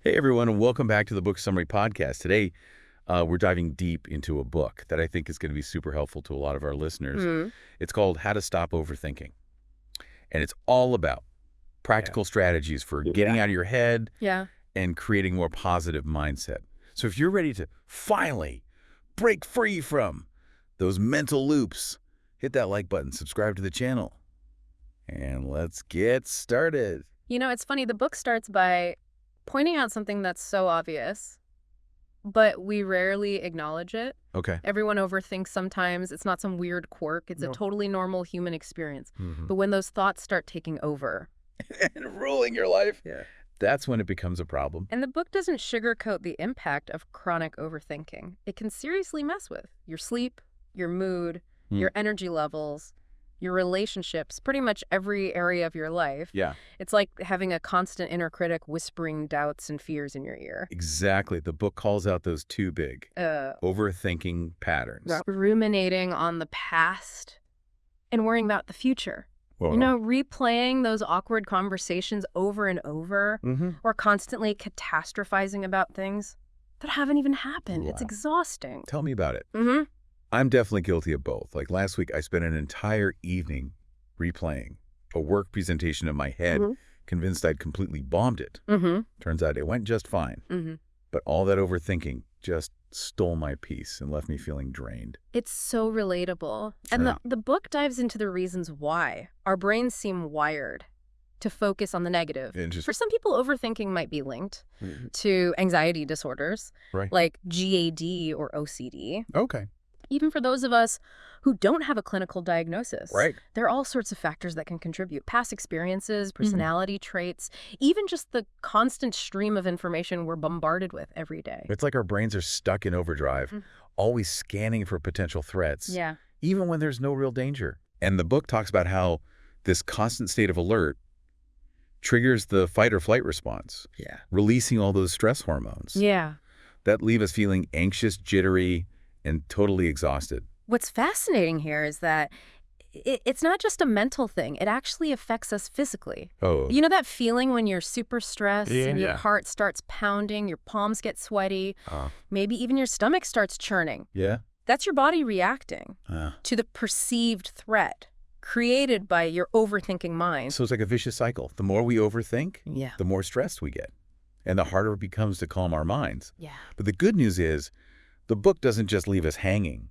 Hey, everyone, and welcome back to the Book Summary Podcast. Today, we're diving deep into a book that I think is going to be super helpful to a lot of our listeners. Mm. It's called How to Stop Overthinking, and it's all about practical strategies for getting out of your head Yeah. and creating a more positive mindset. So if you're ready to finally break free from those mental loops, hit that like button, subscribe to the channel, and let's get started. You know, it's funny. The book starts by pointing out something that's so obvious, but we rarely acknowledge it. Okay. Everyone overthinks sometimes. It's not some weird quirk. It's a totally normal human experience. But when those thoughts start taking over and ruling your life, that's when it becomes a problem. And the book doesn't sugarcoat the impact of chronic overthinking. It can seriously mess with your sleep, your mood, your energy levels, your relationships, pretty much every area of your life. Yeah. It's like having a constant inner critic whispering doubts and fears in your ear. Exactly. The book calls out those two big overthinking patterns. Ruminating on the past and worrying about the future. Whoa. You know, replaying those awkward conversations over and over, or constantly catastrophizing about things that haven't even happened. Wow. It's exhausting. Tell me about it. I'm definitely guilty of both. Like last week, I spent an entire evening replaying a work presentation in my head, convinced I'd completely bombed it. Turns out it went just fine. But all that overthinking just stole my peace and left me feeling drained. It's so relatable. And the book dives into the reasons why our brains seem wired to focus on the negative. For some people, overthinking might be linked to anxiety disorders, like GAD or OCD. Okay. Even for those of us who don't have a clinical diagnosis, there are all sorts of factors that can contribute. Past experiences, personality traits, even just the constant stream of information we're bombarded with every day. It's like our brains are stuck in overdrive, always scanning for potential threats, Yeah. even when there's no real danger. And the book talks about how this constant state of alert triggers the fight or flight response, releasing all those stress hormones Yeah. that leave us feeling anxious, jittery, and totally exhausted. What's fascinating here is that it's not just a mental thing. It actually affects us physically. Oh. You know that feeling when you're super stressed and your heart starts pounding, your palms get sweaty, maybe even your stomach starts churning? Yeah? That's your body reacting to the perceived threat created by your overthinking mind. So it's like a vicious cycle. The more we overthink, the more stressed we get, and the harder it becomes to calm our minds. Yeah. But the good news is, the book doesn't just leave us hanging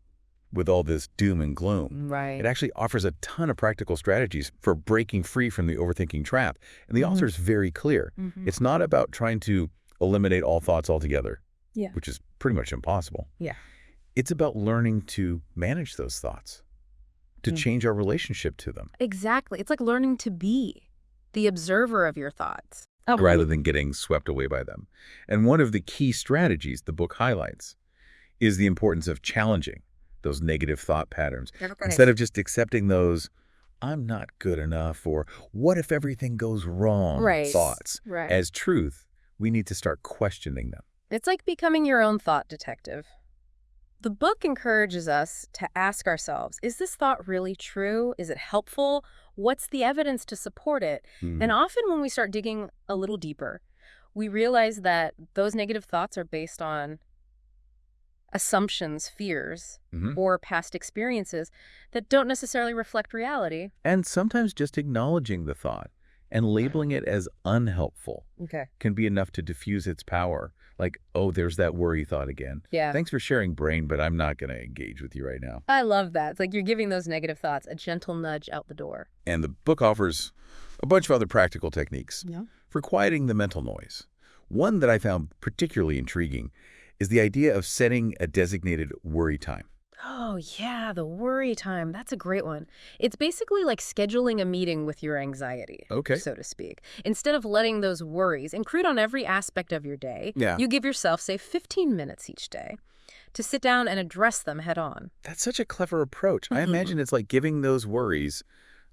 with all this doom and gloom. Right. It actually offers a ton of practical strategies for breaking free from the overthinking trap. And the author is very clear. It's not about trying to eliminate all thoughts altogether, which is pretty much impossible. Yeah. It's about learning to manage those thoughts, to change our relationship to them. Exactly. It's like learning to be the observer of your thoughts. Rather than getting swept away by them. And one of the key strategies the book highlights is the importance of challenging those negative thought patterns. Instead of just accepting those, I'm not good enough, or what if everything goes wrong thoughts as truth, we need to start questioning them. It's like becoming your own thought detective. The book encourages us to ask ourselves, is this thought really true? Is it helpful? What's the evidence to support it? And often when we start digging a little deeper, we realize that those negative thoughts are based on assumptions, fears, or past experiences that don't necessarily reflect reality. And sometimes just acknowledging the thought and labeling it as unhelpful can be enough to diffuse its power. Like, oh, there's that worry thought again. Yeah. Thanks for sharing, brain, but I'm not going to engage with you right now. I love that. It's like you're giving those negative thoughts a gentle nudge out the door. And the book offers a bunch of other practical techniques for quieting the mental noise. One that I found particularly intriguing is the idea of setting a designated worry time. Oh, yeah, the worry time. That's a great one. It's basically like scheduling a meeting with your anxiety, so to speak. Instead of letting those worries intrude on every aspect of your day, you give yourself, say, 15 minutes each day to sit down and address them head on. That's such a clever approach. I imagine it's like giving those worries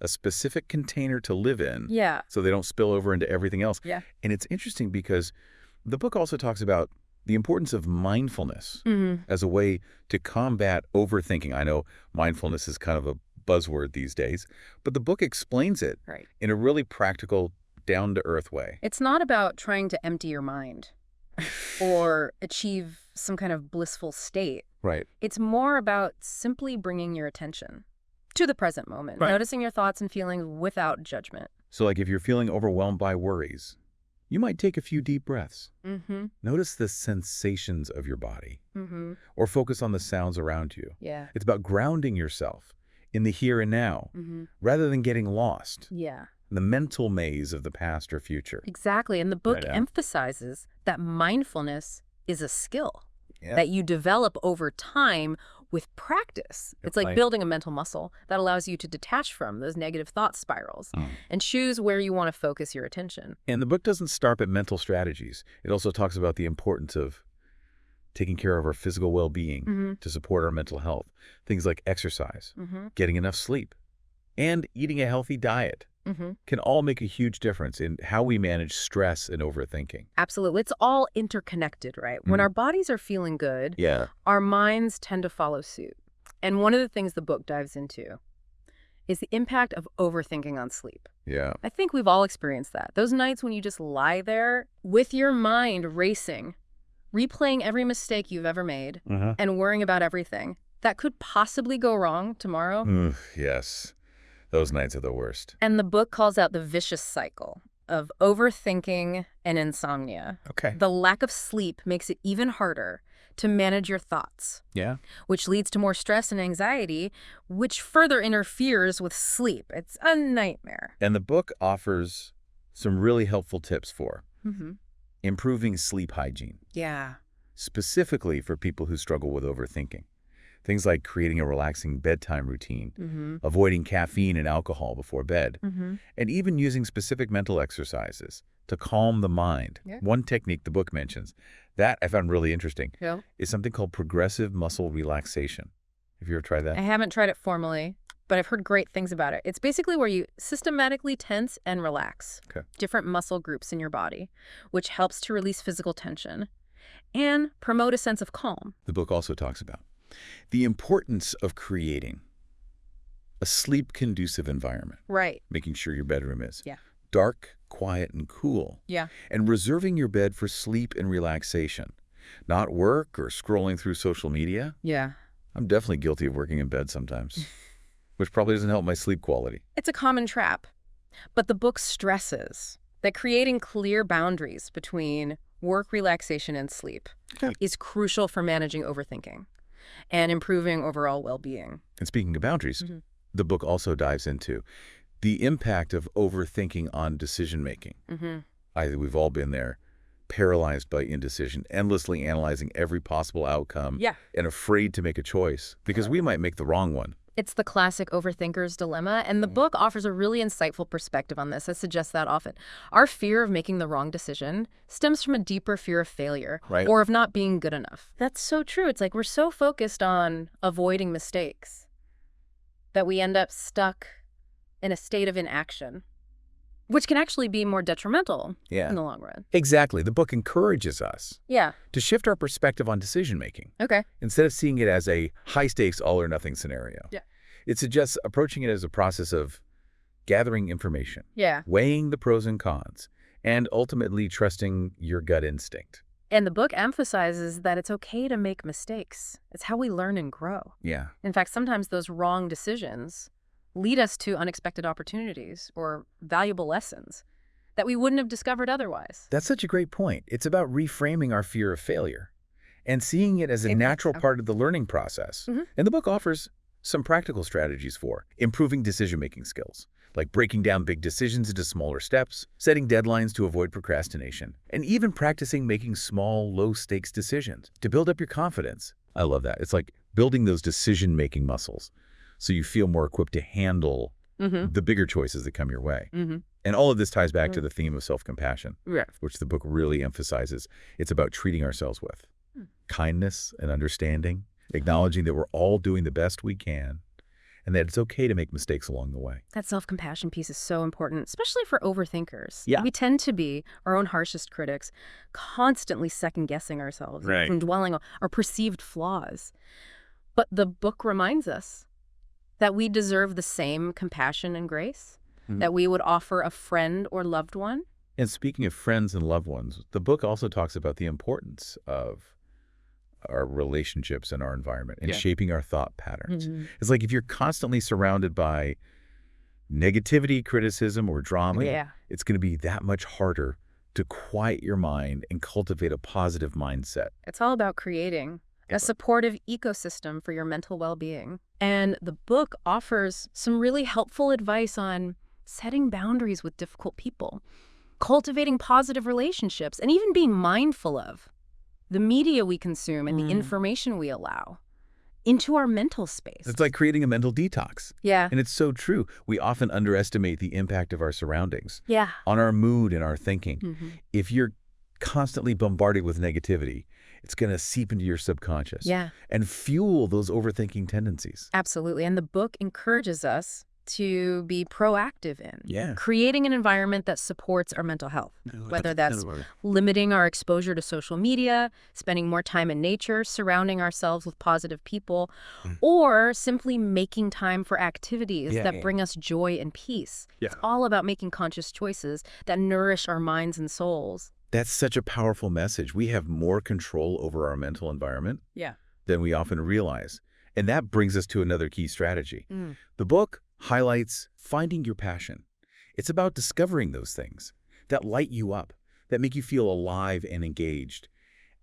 a specific container to live in so they don't spill over into everything else. And it's interesting because the book also talks about the importance of mindfulness as a way to combat overthinking. I know mindfulness is kind of a buzzword these days, but the book explains it in a really practical, down-to-earth way. It's not about trying to empty your mind. or achieve some kind of blissful state. Right. It's more about simply bringing your attention to the present moment, noticing your thoughts and feelings without judgment. So like if you're feeling overwhelmed by worries, you might take a few deep breaths. Notice the sensations of your body, or focus on the sounds around you. Yeah. It's about grounding yourself in the here and now, rather than getting lost in the mental maze of the past or future. Exactly. And the book emphasizes that mindfulness is a skill that you develop over time with practice. It's like building a mental muscle that allows you to detach from those negative thought spirals and choose where you want to focus your attention. And the book doesn't stop at mental strategies. It also talks about the importance of taking care of our physical well-being to support our mental health. Things like exercise, getting enough sleep, and eating a healthy diet can all make a huge difference in how we manage stress and overthinking. Absolutely. It's all interconnected, right? When our bodies are feeling good, our minds tend to follow suit. And one of the things the book dives into is the impact of overthinking on sleep. Yeah. I think we've all experienced that. Those nights when you just lie there with your mind racing, replaying every mistake you've ever made, and worrying about everything that could possibly go wrong tomorrow. Yes. Those nights are the worst. And the book calls out the vicious cycle of overthinking and insomnia. Okay. The lack of sleep makes it even harder to manage your thoughts. Yeah. Which leads to more stress and anxiety, which further interferes with sleep. It's a nightmare. And the book offers some really helpful tips for improving sleep hygiene. Yeah. Specifically for people who struggle with overthinking. Things like creating a relaxing bedtime routine, avoiding caffeine and alcohol before bed, and even using specific mental exercises to calm the mind. One technique the book mentions that I found really interesting is something called progressive muscle relaxation. Have you ever tried that? I haven't tried it formally, but I've heard great things about it. It's basically where you systematically tense and relax different muscle groups in your body, which helps to release physical tension and promote a sense of calm. The book also talks about the importance of creating a sleep-conducive environment. Right. Making sure your bedroom is dark, quiet, and cool. Yeah. And reserving your bed for sleep and relaxation, not work or scrolling through social media. Yeah. I'm definitely guilty of working in bed sometimes, which probably doesn't help my sleep quality. It's a common trap. But the book stresses that creating clear boundaries between work, relaxation, and sleep is crucial for managing overthinking and improving overall well-being. And speaking of boundaries, the book also dives into the impact of overthinking on decision-making. We've all been there, paralyzed by indecision, endlessly analyzing every possible outcome, and afraid to make a choice because we might make the wrong one. It's the classic overthinker's dilemma, and the book offers a really insightful perspective on this. I suggest that often. Our fear of making the wrong decision stems from a deeper fear of failure or of not being good enough. That's so true. It's like we're so focused on avoiding mistakes that we end up stuck in a state of inaction, which can actually be more detrimental in the long run. Exactly. The book encourages us to shift our perspective on decision-making. Instead of seeing it as a high-stakes, all-or-nothing scenario. It suggests approaching it as a process of gathering information, weighing the pros and cons, and ultimately trusting your gut instinct. And the book emphasizes that it's okay to make mistakes. It's how we learn and grow. In fact, sometimes those wrong decisions lead us to unexpected opportunities or valuable lessons that we wouldn't have discovered otherwise. That's such a great point. It's about reframing our fear of failure and seeing it as a natural part of the learning process. And the book offers some practical strategies for improving decision-making skills, like breaking down big decisions into smaller steps, setting deadlines to avoid procrastination, and even practicing making small, low-stakes decisions to build up your confidence. I love that. It's like building those decision-making muscles so you feel more equipped to handle the bigger choices that come your way. And all of this ties back to the theme of self-compassion, which the book really emphasizes. It's about treating ourselves with kindness and understanding, acknowledging that we're all doing the best we can, and that it's okay to make mistakes along the way. That self-compassion piece is so important, especially for overthinkers. We tend to be our own harshest critics, constantly second-guessing ourselves from dwelling on our perceived flaws. But the book reminds us that we deserve the same compassion and grace that we would offer a friend or loved one. And speaking of friends and loved ones, the book also talks about the importance of our relationships and our environment and shaping our thought patterns. It's like if you're constantly surrounded by negativity, criticism, or drama, it's going to be that much harder to quiet your mind and cultivate a positive mindset. It's all about creating a supportive ecosystem for your mental well-being. And the book offers some really helpful advice on setting boundaries with difficult people, cultivating positive relationships, and even being mindful of the media we consume and the information we allow into our mental space. It's like creating a mental detox. Yeah. And it's so true. We often underestimate the impact of our surroundings on our mood and our thinking. If you're constantly bombarded with negativity, it's going to seep into your subconscious and fuel those overthinking tendencies. Absolutely. And the book encourages us to be proactive in creating an environment that supports our mental health, whether that's limiting our exposure to social media, spending more time in nature, surrounding ourselves with positive people, or simply making time for activities that bring us joy and peace. It's all about making conscious choices that nourish our minds and souls. That's such a powerful message. We have more control over our mental environment than we often realize. And that brings us to another key strategy. The book highlights finding your passion. It's about discovering those things that light you up, that make you feel alive and engaged,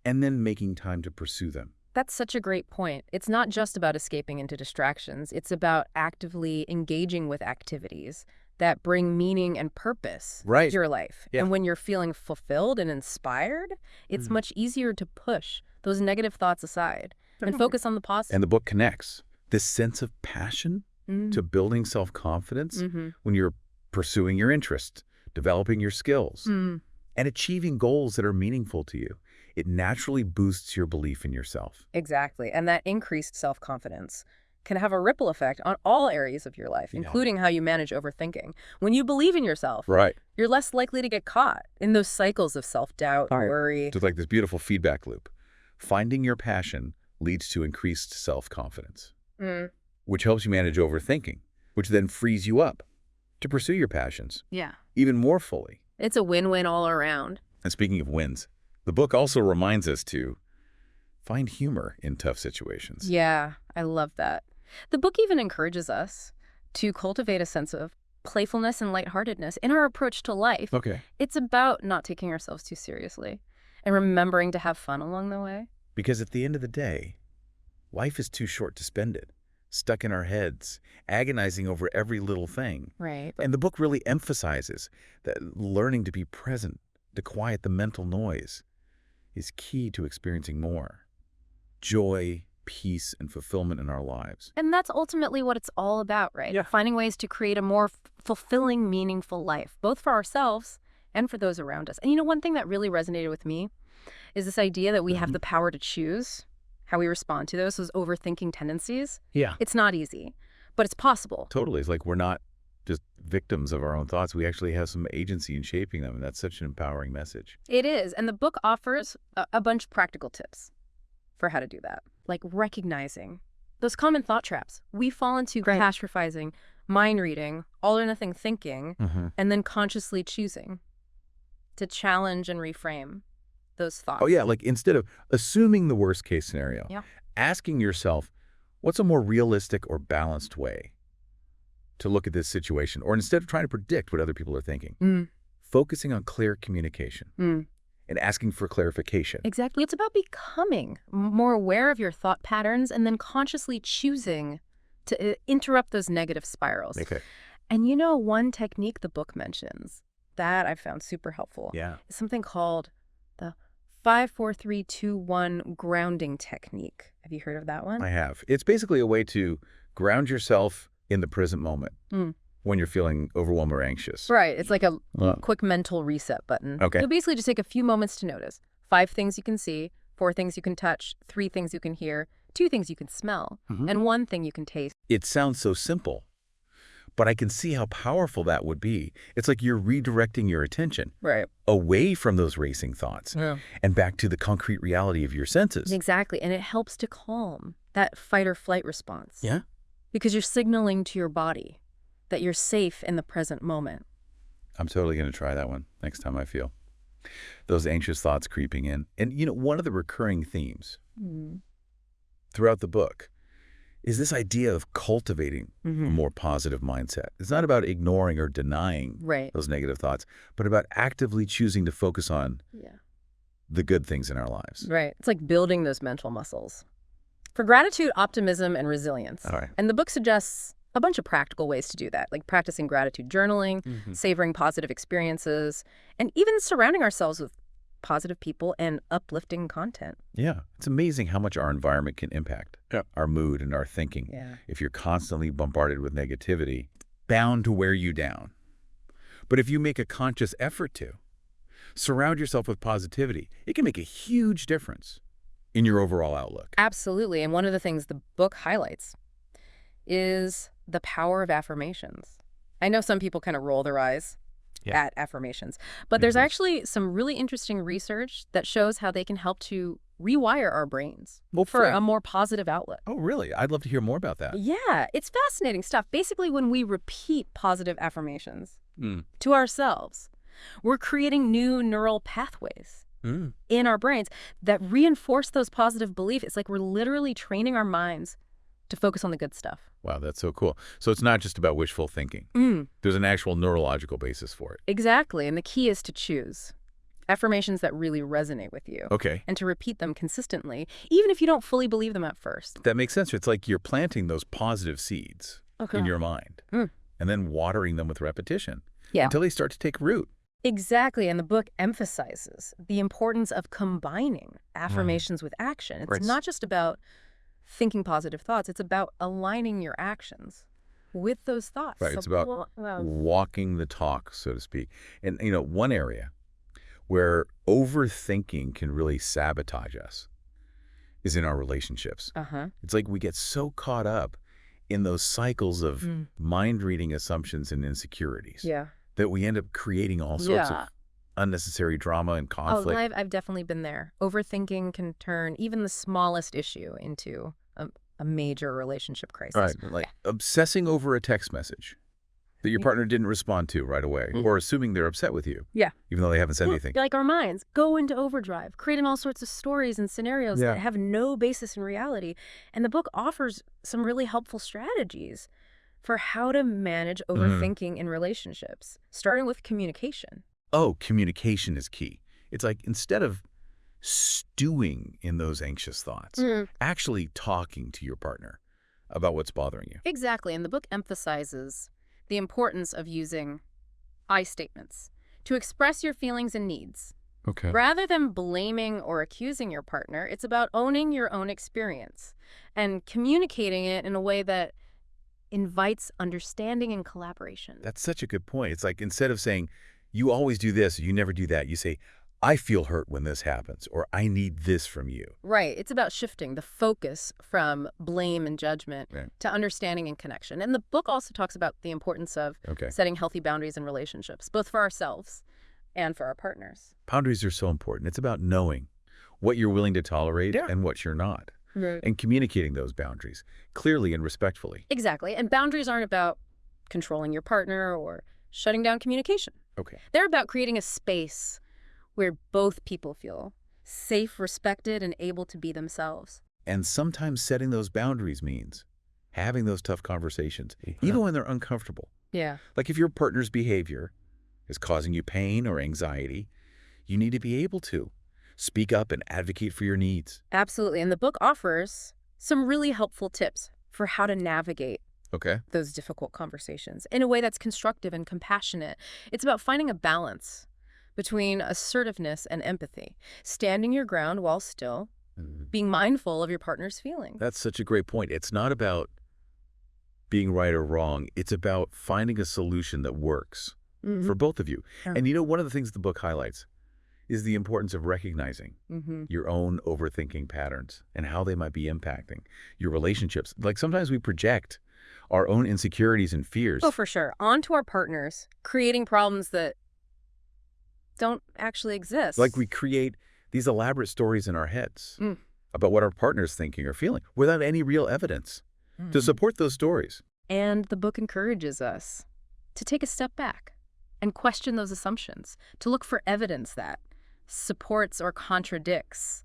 and then making time to pursue them. That's such a great point. It's not just about escaping into distractions. It's about actively engaging with activities that bring meaning and purpose to your life. And when you're feeling fulfilled and inspired, it's much easier to push those negative thoughts aside and focus on the positive. And the book connects this sense of passion to building self-confidence when you're pursuing your interests, developing your skills, and achieving goals that are meaningful to you. It naturally boosts your belief in yourself. Exactly. And that increased self-confidence can have a ripple effect on all areas of your life, including how you manage overthinking. When you believe in yourself, you're less likely to get caught in those cycles of self-doubt, worry. It's like this beautiful feedback loop. Finding your passion leads to increased self-confidence, which helps you manage overthinking, which then frees you up to pursue your passions even more fully. It's a win-win all around. And speaking of wins, the book also reminds us to find humor in tough situations. Yeah, I love that. The book even encourages us to cultivate a sense of playfulness and lightheartedness in our approach to life. It's about not taking ourselves too seriously and remembering to have fun along the way. Because at the end of the day, life is too short to spend it stuck in our heads, agonizing over every little thing. And the book really emphasizes that learning to be present, to quiet the mental noise, is key to experiencing more joy, peace, and fulfillment in our lives. And that's ultimately what it's all about, right? Finding ways to create a more fulfilling, meaningful life, both for ourselves and for those around us. And you know, one thing that really resonated with me is this idea that we have the power to choose how we respond to those overthinking tendencies. It's not easy, but it's possible. Totally. It's like we're not just victims of our own thoughts. We actually have some agency in shaping them, and that's such an empowering message. It is. And the book offers a bunch of practical tips for how to do that, like recognizing those common thought traps we fall into, catastrophizing, mind reading, all or nothing thinking, and then consciously choosing to challenge and reframe those thoughts. Oh, yeah. Like instead of assuming the worst case scenario, asking yourself, what's a more realistic or balanced way to look at this situation? Or instead of trying to predict what other people are thinking, focusing on clear communication and asking for clarification. Exactly. It's about becoming more aware of your thought patterns and then consciously choosing to interrupt those negative spirals. And you know, one technique the book mentions that I found super helpful is something called the 5-4-3-2-1 grounding technique. Have you heard of that one? I have. It's basically a way to ground yourself in the present moment when you're feeling overwhelmed or anxious. It's like a quick mental reset button. You'll basically just take a few moments to notice 5 things you can see, 4 things you can touch, 3 things you can hear, 2 things you can smell, and 1 thing you can taste. It sounds so simple, but I can see how powerful that would be. It's like you're redirecting your attention away from those racing thoughts and back to the concrete reality of your senses. Exactly. And it helps to calm that fight or flight response. Because you're signaling to your body that you're safe in the present moment. I'm totally going to try that one next time I feel those anxious thoughts creeping in. And, one of the recurring themes throughout the book is this idea of cultivating a more positive mindset. It's not about ignoring or denying those negative thoughts, but about actively choosing to focus on the good things in our lives. Right. It's like building those mental muscles. For gratitude, optimism, and resilience. All right. And the book suggests a bunch of practical ways to do that, like practicing gratitude journaling, savoring positive experiences, and even surrounding ourselves with positive people and uplifting content. Yeah. It's amazing how much our environment can impact our mood and our thinking. Yeah. If you're constantly bombarded with negativity, bound to wear you down. But if you make a conscious effort to surround yourself with positivity, it can make a huge difference in your overall outlook. Absolutely. And one of the things the book highlights is the power of affirmations. I know some people kind of roll their eyes at affirmations, but there's actually some really interesting research that shows how they can help to rewire our brains for a more positive outlook. Oh, really? I'd love to hear more about that. Yeah, it's fascinating stuff. Basically, when we repeat positive affirmations to ourselves, we're creating new neural pathways in our brains that reinforce those positive beliefs. It's like we're literally training our minds to focus on the good stuff. Wow, that's so cool. So it's not just about wishful thinking. There's an actual neurological basis for it. Exactly. And the key is to choose affirmations that really resonate with you. Okay. And to repeat them consistently, even if you don't fully believe them at first. That makes sense. It's like you're planting those positive seeds in your mind and then watering them with repetition until they start to take root. Exactly. And the book emphasizes the importance of combining affirmations with action. It's not just about thinking positive thoughts. It's about aligning your actions with those thoughts. Right. It's about walking the talk, so to speak. And, one area where overthinking can really sabotage us is in our relationships. It's like we get so caught up in those cycles of mind-reading assumptions and insecurities that we end up creating all sorts of unnecessary drama and conflict. Oh, I've definitely been there. Overthinking can turn even the smallest issue into a major relationship crisis. Right, like obsessing over a text message that your partner didn't respond to right away, or assuming they're upset with you, even though they haven't said anything. Like our minds go into overdrive, creating all sorts of stories and scenarios that have no basis in reality. And the book offers some really helpful strategies for how to manage overthinking in relationships, starting with communication. Oh, communication is key. It's like instead of stewing in those anxious thoughts, actually talking to your partner about what's bothering you. Exactly. And the book emphasizes the importance of using I statements to express your feelings and needs. Okay. Rather than blaming or accusing your partner, it's about owning your own experience and communicating it in a way that invites understanding and collaboration. That's such a good point. It's like instead of saying, you always do this, you never do that, you say, I feel hurt when this happens, or I need this from you. Right. It's about shifting the focus from blame and judgment to understanding and connection. And the book also talks about the importance of setting healthy boundaries in relationships, both for ourselves and for our partners. Boundaries are so important. It's about knowing what you're willing to tolerate and what you're not, and communicating those boundaries clearly and respectfully. Exactly. And boundaries aren't about controlling your partner or shutting down communication. They're about creating a space where both people feel safe, respected, and able to be themselves. And sometimes setting those boundaries means having those tough conversations, even when they're uncomfortable. Yeah. Like if your partner's behavior is causing you pain or anxiety, you need to be able to speak up and advocate for your needs. Absolutely. And the book offers some really helpful tips for how to navigate those difficult conversations in a way that's constructive and compassionate. It's about finding a balance between assertiveness and empathy, standing your ground while still being mindful of your partner's feelings. That's such a great point. It's not about being right or wrong. It's about finding a solution that works for both of you. And one of the things the book highlights is the importance of recognizing your own overthinking patterns and how they might be impacting your relationships. Like sometimes we project our own insecurities and fears. Oh, for sure. Onto our partners, creating problems that don't actually exist. Like we create these elaborate stories in our heads about what our partner's thinking or feeling without any real evidence to support those stories. And the book encourages us to take a step back, and question those assumptions, to look for evidence that supports or contradicts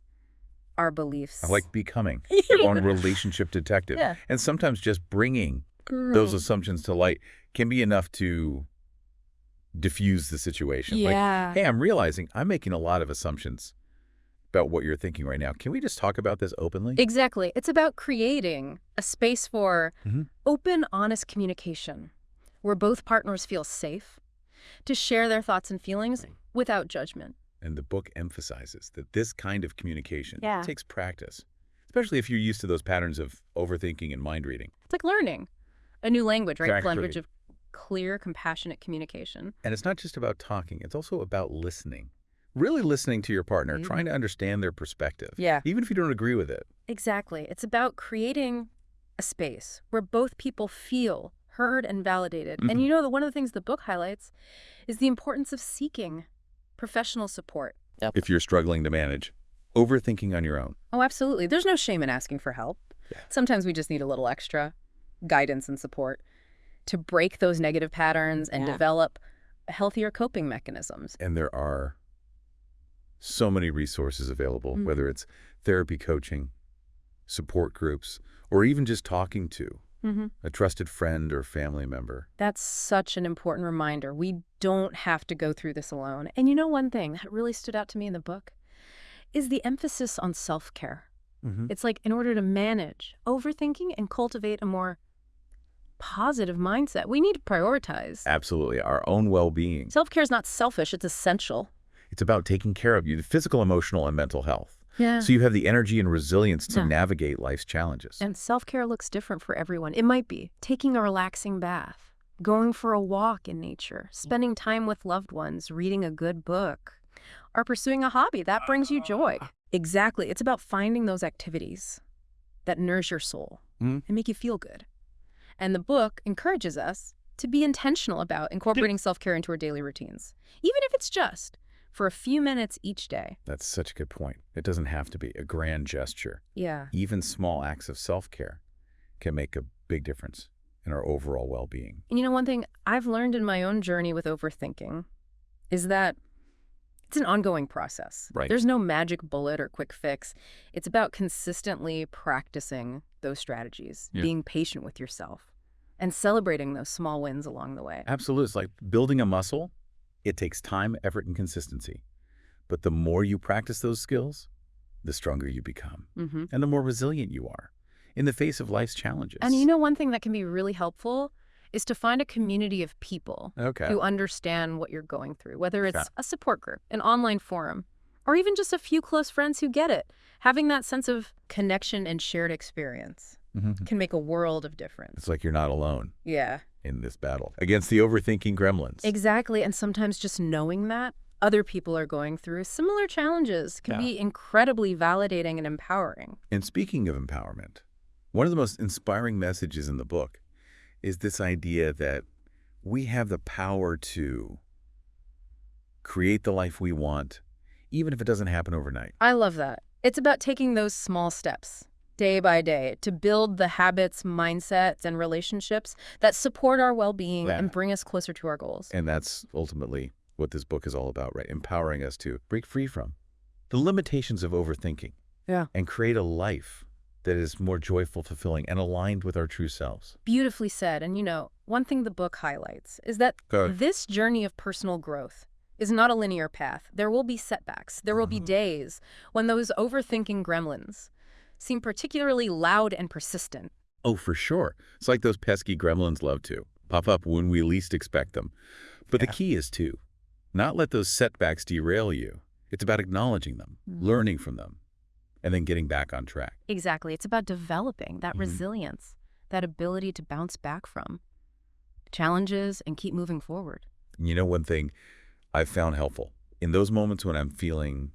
our beliefs. I like becoming your own relationship detective. Yeah. And sometimes just bringing those assumptions to light can be enough to diffuse the situation. Yeah. Like, hey, I'm realizing I'm making a lot of assumptions about what you're thinking right now. Can we just talk about this openly? Exactly. It's about creating a space for open, honest communication where both partners feel safe to share their thoughts and feelings without judgment. And the book emphasizes that this kind of communication Yeah. takes practice, especially if you're used to those patterns of overthinking and mind reading. It's like learning a new language, right? Exactly. Language of clear, compassionate communication. And it's not just about talking. It's also about listening. Really listening to your partner, trying to understand their perspective. Yeah. Even if you don't agree with it. Exactly. It's about creating a space where both people feel heard and validated. And you know, one of the things the book highlights is the importance of seeking professional support. If you're struggling to manage overthinking on your own. Oh, absolutely. There's no shame in asking for help. Yeah. Sometimes we just need a little extra guidance and support to break those negative patterns and develop healthier coping mechanisms. And there are so many resources available, whether it's therapy coaching, support groups, or even just talking to a trusted friend or family member. That's such an important reminder. We don't have to go through this alone. And you know, one thing that really stood out to me in the book is the emphasis on self-care. It's like in order to manage overthinking and cultivate a more positive mindset, we need to prioritize. Absolutely. Our own well-being. Self-care is not selfish. It's essential. It's about taking care of you, the physical, emotional, and mental health. Yeah. So you have the energy and resilience to navigate life's challenges. And self-care looks different for everyone. It might be taking a relaxing bath, going for a walk in nature, spending time with loved ones, reading a good book, or pursuing a hobby that brings you joy. Exactly. It's about finding those activities that nourish your soul and make you feel good. And the book encourages us to be intentional about incorporating self-care into our daily routines, even if it's just for a few minutes each day. That's such a good point. It doesn't have to be a grand gesture. Yeah. Even small acts of self-care can make a big difference in our overall well-being. And you know, one thing I've learned in my own journey with overthinking is that it's an ongoing process. Right. There's no magic bullet or quick fix. It's about consistently practicing those strategies, being patient with yourself, and celebrating those small wins along the way. Absolutely. It's like building a muscle. It takes time, effort, and consistency. But the more you practice those skills, the stronger you become. And the more resilient you are in the face of life's challenges. And you know, one thing that can be really helpful is to find a community of people who understand what you're going through, whether it's a support group, an online forum, or even just a few close friends who get it. Having that sense of connection and shared experience can make a world of difference. It's like you're not alone. Yeah. In this battle against the overthinking gremlins. Exactly. And sometimes just knowing that other people are going through similar challenges can be incredibly validating and empowering. And speaking of empowerment, one of the most inspiring messages in the book is this idea that we have the power to create the life we want, even if it doesn't happen overnight. I love that. It's about taking those small steps day by day to build the habits, mindsets, and relationships that support our well-being and bring us closer to our goals. And that's ultimately what this book is all about, right? Empowering us to break free from the limitations of overthinking and create a life that is more joyful, fulfilling, and aligned with our true selves. Beautifully said. And you know, one thing the book highlights is that this journey of personal growth is not a linear path. There will be setbacks. There will be days when those overthinking gremlins seem particularly loud and persistent. Oh, for sure. It's like those pesky gremlins love to pop up when we least expect them. But the key is to not let those setbacks derail you. It's about acknowledging them, learning from them, and then getting back on track. Exactly. It's about developing that resilience, that ability to bounce back from challenges and keep moving forward. You know, one thing I've found helpful in those moments when I'm feeling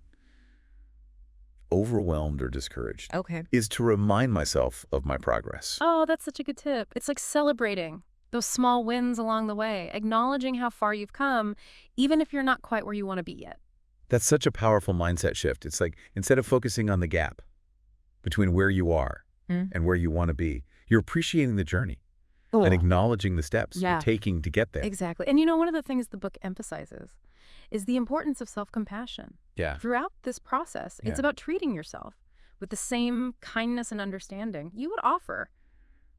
overwhelmed or discouraged is to remind myself of my progress. Oh, that's such a good tip. It's like celebrating those small wins along the way, acknowledging how far you've come, even if you're not quite where you want to be yet. That's such a powerful mindset shift. It's like instead of focusing on the gap between where you are and where you want to be, you're appreciating the journey and acknowledging the steps you're taking to get there. Exactly. And one of the things the book emphasizes is the importance of self-compassion. Yeah. Throughout this process, it's about treating yourself with the same kindness and understanding you would offer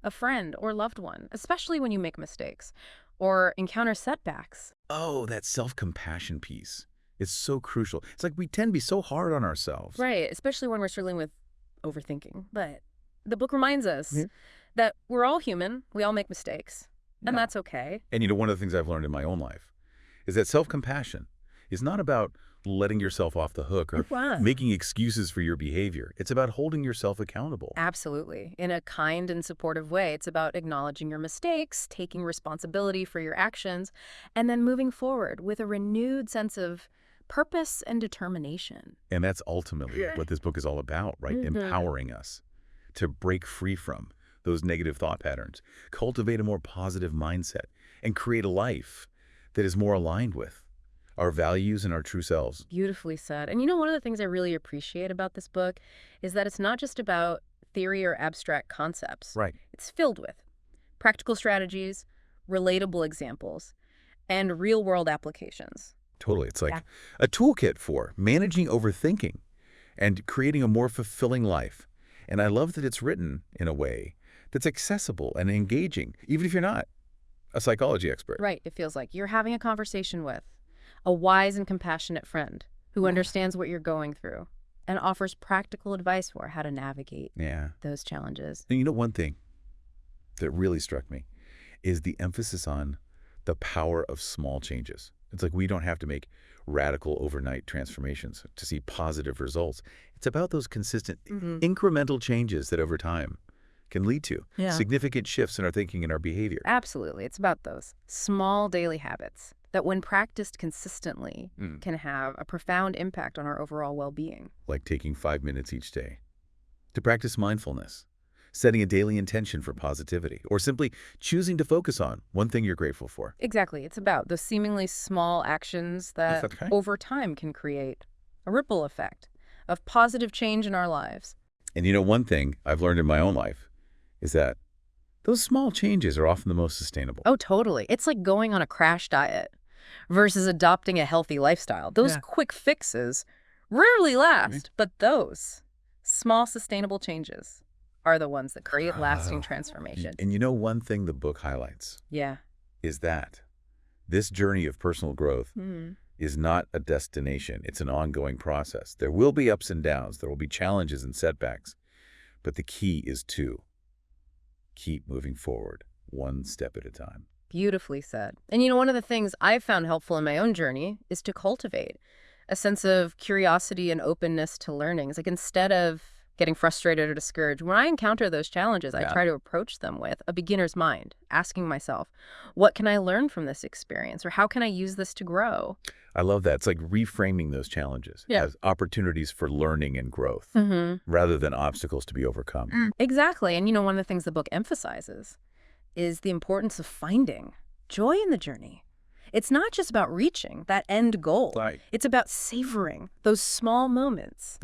a friend or loved one, especially when you make mistakes or encounter setbacks. Oh, that self-compassion piece is so crucial. It's like we tend to be so hard on ourselves. Right, especially when we're struggling with overthinking. But the book reminds us that we're all human, we all make mistakes, and that's okay. And one of the things I've learned in my own life is that self-compassion is not about letting yourself off the hook or making excuses for your behavior. It's about holding yourself accountable. Absolutely. In a kind and supportive way. It's about acknowledging your mistakes, taking responsibility for your actions, and then moving forward with a renewed sense of purpose and determination. And that's ultimately what this book is all about, right? Empowering us to break free from those negative thought patterns, cultivate a more positive mindset, and create a life that is more aligned with our values and our true selves. Beautifully said. And one of the things I really appreciate about this book is that it's not just about theory or abstract concepts. Right. It's filled with practical strategies, relatable examples, and real-world applications. Totally. It's like a toolkit for managing overthinking and creating a more fulfilling life. And I love that it's written in a way that's accessible and engaging, even if you're not a psychology expert. Right. It feels like you're having a conversation with a wise and compassionate friend who understands what you're going through and offers practical advice for how to navigate those challenges. And one thing that really struck me is the emphasis on the power of small changes. It's like we don't have to make radical overnight transformations to see positive results. It's about those consistent incremental changes that over time can lead to significant shifts in our thinking and our behavior. Absolutely. It's about those small daily habits that when practiced consistently can have a profound impact on our overall well-being. Like taking 5 minutes each day to practice mindfulness, setting a daily intention for positivity, or simply choosing to focus on one thing you're grateful for. Exactly. It's about those seemingly small actions that over time can create a ripple effect of positive change in our lives. And one thing I've learned in my own life is that those small changes are often the most sustainable. Oh, totally. It's like going on a crash diet versus adopting a healthy lifestyle. Those quick fixes rarely last, but those small sustainable changes are the ones that create lasting transformation. And one thing the book highlights is that this journey of personal growth is not a destination. It's an ongoing process. There will be ups and downs. There will be challenges and setbacks. But the key is to keep moving forward, one step at a time. Beautifully said. And one of the things I've found helpful in my own journey is to cultivate a sense of curiosity and openness to learning. It's like instead of getting frustrated or discouraged, when I encounter those challenges, I try to approach them with a beginner's mind, asking myself, what can I learn from this experience? Or how can I use this to grow? I love that. It's like reframing those challenges as opportunities for learning and growth rather than obstacles to be overcome. Exactly. And one of the things the book emphasizes is the importance of finding joy in the journey. It's not just about reaching that end goal. Right. It's about savoring those small moments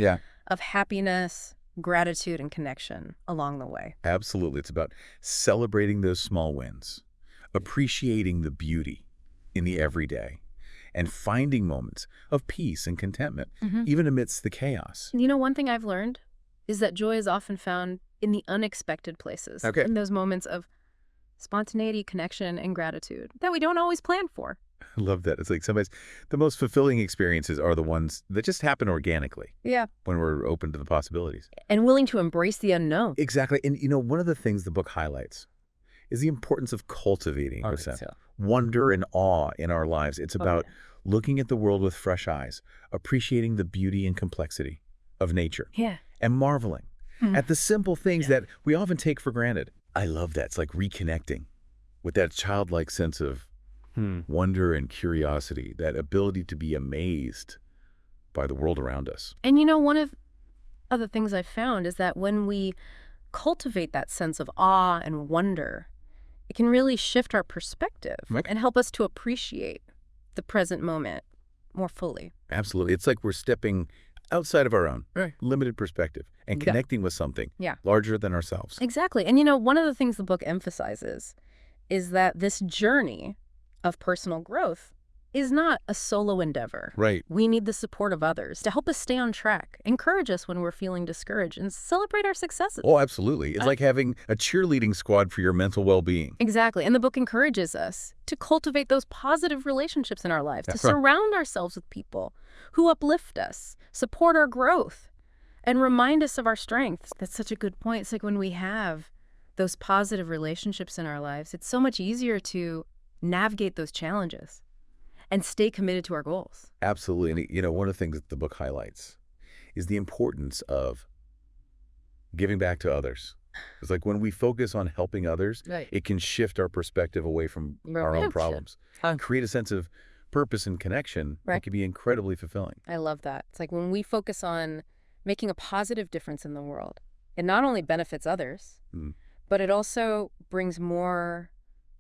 of happiness, gratitude, and connection along the way. Absolutely. It's about celebrating those small wins, appreciating the beauty in the everyday, and finding moments of peace and contentment, even amidst the chaos. One thing I've learned is that joy is often found in the unexpected places, in those moments of spontaneity, connection, and gratitude that we don't always plan for. I love that. It's like sometimes the most fulfilling experiences are the ones that just happen organically. Yeah. When we're open to the possibilities. And willing to embrace the unknown. Exactly. And one of the things the book highlights is the importance of cultivating wonder and awe in our lives. It's about looking at the world with fresh eyes, appreciating the beauty and complexity of nature. And marveling at the simple things that we often take for granted. I love that. It's like reconnecting with that childlike sense of wonder and curiosity, that ability to be amazed by the world around us. And one of the things I've found is that when we cultivate that sense of awe and wonder, it can really shift our perspective and help us to appreciate the present moment more fully. Absolutely. It's like we're stepping outside of our own limited perspective and connecting with something larger than ourselves. Exactly. And one of the things the book emphasizes is that this journey of personal growth is not a solo endeavor. Right. We need the support of others to help us stay on track, encourage us when we're feeling discouraged, and celebrate our successes. Oh, absolutely. It's like having a cheerleading squad for your mental well-being. Exactly. And the book encourages us to cultivate those positive relationships in our lives, to surround ourselves with people who uplift us, support our growth, and remind us of our strengths. That's such a good point. It's like when we have those positive relationships in our lives, it's so much easier to navigate those challenges and stay committed to our goals. Absolutely. And, one of the things that the book highlights is the importance of giving back to others. It's like when we focus on helping others, it can shift our perspective away from our own problems. Create a sense of purpose and connection that can be incredibly fulfilling. I love that. It's like when we focus on making a positive difference in the world, it not only benefits others, but it also brings more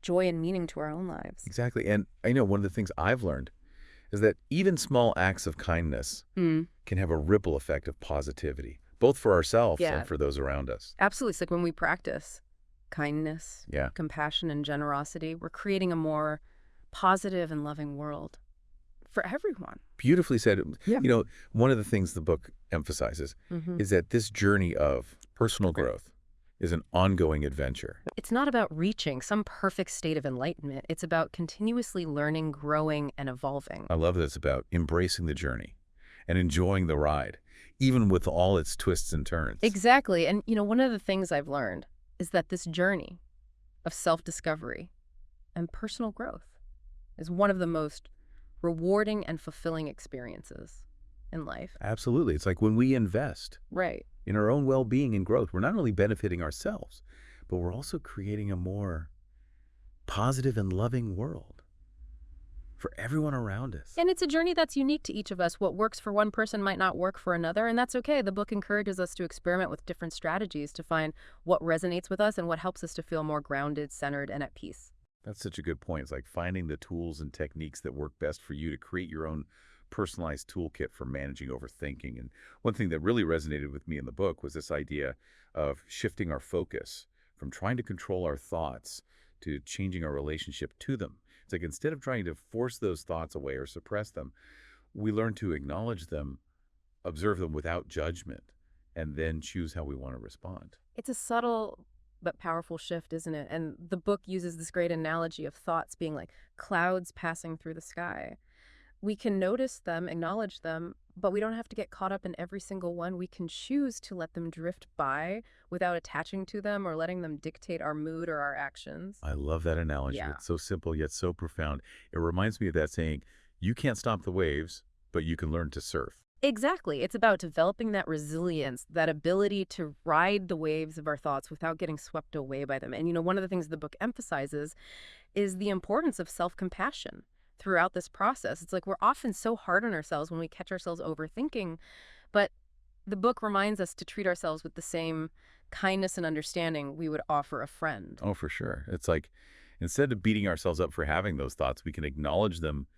joy and meaning to our own lives. Exactly. And I know one of the things I've learned is that even small acts of kindness can have a ripple effect of positivity, both for ourselves and for those around us. Absolutely. It's like when we practice kindness, compassion, and generosity, we're creating a more positive and loving world for everyone. Beautifully said. One of the things the book emphasizes is that this journey of personal growth is an ongoing adventure. It's not about reaching some perfect state of enlightenment. It's about continuously learning, growing, and evolving. I love that it's about embracing the journey and enjoying the ride, even with all its twists and turns. Exactly. And, one of the things I've learned is that this journey of self-discovery and personal growth is one of the most rewarding and fulfilling experiences in life. Absolutely. It's like when we invest in our own well-being and growth, we're not only benefiting ourselves, but we're also creating a more positive and loving world for everyone around us. And it's a journey that's unique to each of us. What works for one person might not work for another, and that's okay. The book encourages us to experiment with different strategies to find what resonates with us and what helps us to feel more grounded, centered, and at peace. That's such a good point. It's like finding the tools and techniques that work best for you to create your own personalized toolkit for managing overthinking. And one thing that really resonated with me in the book was this idea of shifting our focus from trying to control our thoughts to changing our relationship to them. It's like instead of trying to force those thoughts away or suppress them, we learn to acknowledge them, observe them without judgment, and then choose how we want to respond. It's a subtle but powerful shift, isn't it? And the book uses this great analogy of thoughts being like clouds passing through the sky. We can notice them, acknowledge them, but we don't have to get caught up in every single one. We can choose to let them drift by without attaching to them or letting them dictate our mood or our actions. I love that analogy. It's so simple yet so profound. It reminds me of that saying, you can't stop the waves, but you can learn to surf. Exactly. It's about developing that resilience, that ability to ride the waves of our thoughts without getting swept away by them. And, one of the things the book emphasizes is the importance of self-compassion throughout this process. It's like we're often so hard on ourselves when we catch ourselves overthinking, but the book reminds us to treat ourselves with the same kindness and understanding we would offer a friend. Oh, for sure. It's like instead of beating ourselves up for having those thoughts, we can acknowledge them,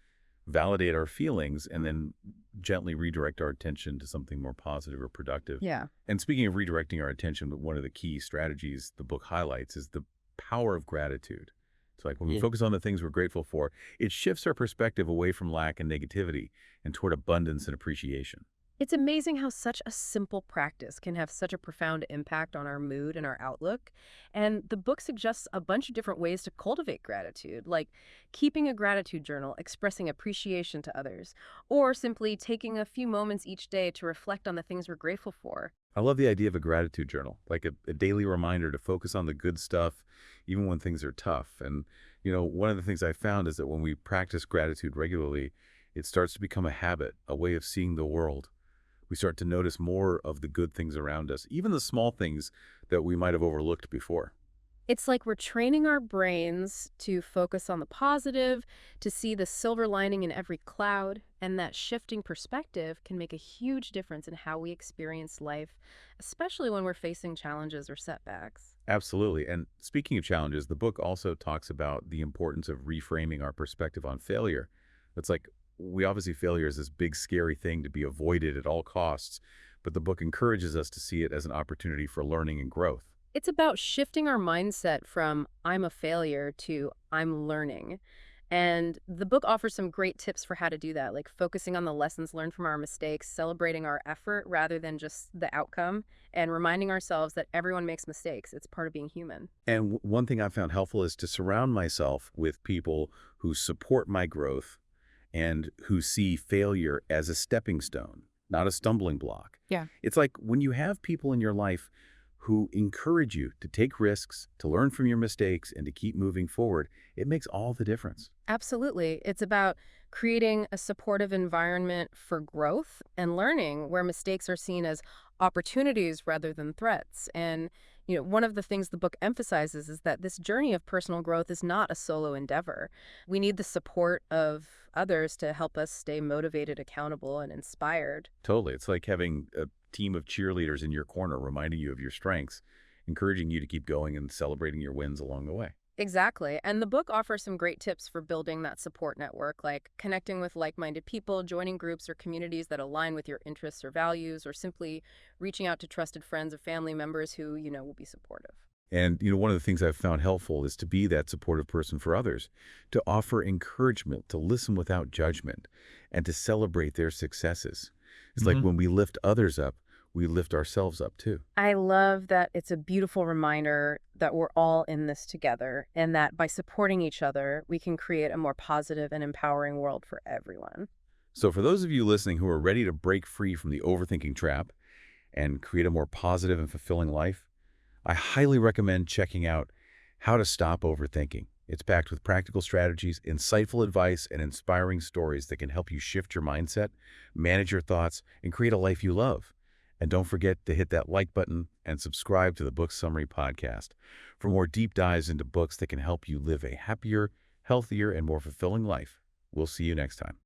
validate our feelings, and then gently redirect our attention to something more positive or productive. And speaking of redirecting our attention, one of the key strategies the book highlights is the power of gratitude. It's like when we focus on the things we're grateful for, it shifts our perspective away from lack and negativity and toward abundance and appreciation. It's amazing how such a simple practice can have such a profound impact on our mood and our outlook. And the book suggests a bunch of different ways to cultivate gratitude, like keeping a gratitude journal, expressing appreciation to others, or simply taking a few moments each day to reflect on the things we're grateful for. I love the idea of a gratitude journal, like a daily reminder to focus on the good stuff, even when things are tough. And, one of the things I found is that when we practice gratitude regularly, it starts to become a habit, a way of seeing the world. We start to notice more of the good things around us, even the small things that we might have overlooked before. It's like we're training our brains to focus on the positive, to see the silver lining in every cloud, and that shifting perspective can make a huge difference in how we experience life, especially when we're facing challenges or setbacks. Absolutely. And speaking of challenges, the book also talks about the importance of reframing our perspective on failure. It's like we obviously failure is this big, scary thing to be avoided at all costs, but the book encourages us to see it as an opportunity for learning and growth. It's about shifting our mindset from I'm a failure to I'm learning. And the book offers some great tips for how to do that, like focusing on the lessons learned from our mistakes, celebrating our effort rather than just the outcome, and reminding ourselves that everyone makes mistakes. It's part of being human. And one thing I found helpful is to surround myself with people who support my growth and who see failure as a stepping stone, not a stumbling block. Yeah. It's like when you have people in your life who encourage you to take risks, to learn from your mistakes, and to keep moving forward, it makes all the difference. Absolutely. It's about creating a supportive environment for growth and learning where mistakes are seen as opportunities rather than threats. And, one of the things the book emphasizes is that this journey of personal growth is not a solo endeavor. We need the support of others to help us stay motivated, accountable, and inspired. Totally. It's like having a team of cheerleaders in your corner reminding you of your strengths, encouraging you to keep going and celebrating your wins along the way. Exactly. And the book offers some great tips for building that support network, like connecting with like-minded people, joining groups or communities that align with your interests or values, or simply reaching out to trusted friends or family members who, will be supportive. And, one of the things I've found helpful is to be that supportive person for others, to offer encouragement, to listen without judgment, and to celebrate their successes. It's like when we lift others up, we lift ourselves up too. I love that it's a beautiful reminder that we're all in this together and that by supporting each other, we can create a more positive and empowering world for everyone. So for those of you listening who are ready to break free from the overthinking trap and create a more positive and fulfilling life, I highly recommend checking out How to Stop Overthinking. It's packed with practical strategies, insightful advice, and inspiring stories that can help you shift your mindset, manage your thoughts, and create a life you love. And don't forget to hit that like button and subscribe to the Book Summary Podcast for more deep dives into books that can help you live a happier, healthier, and more fulfilling life. We'll see you next time.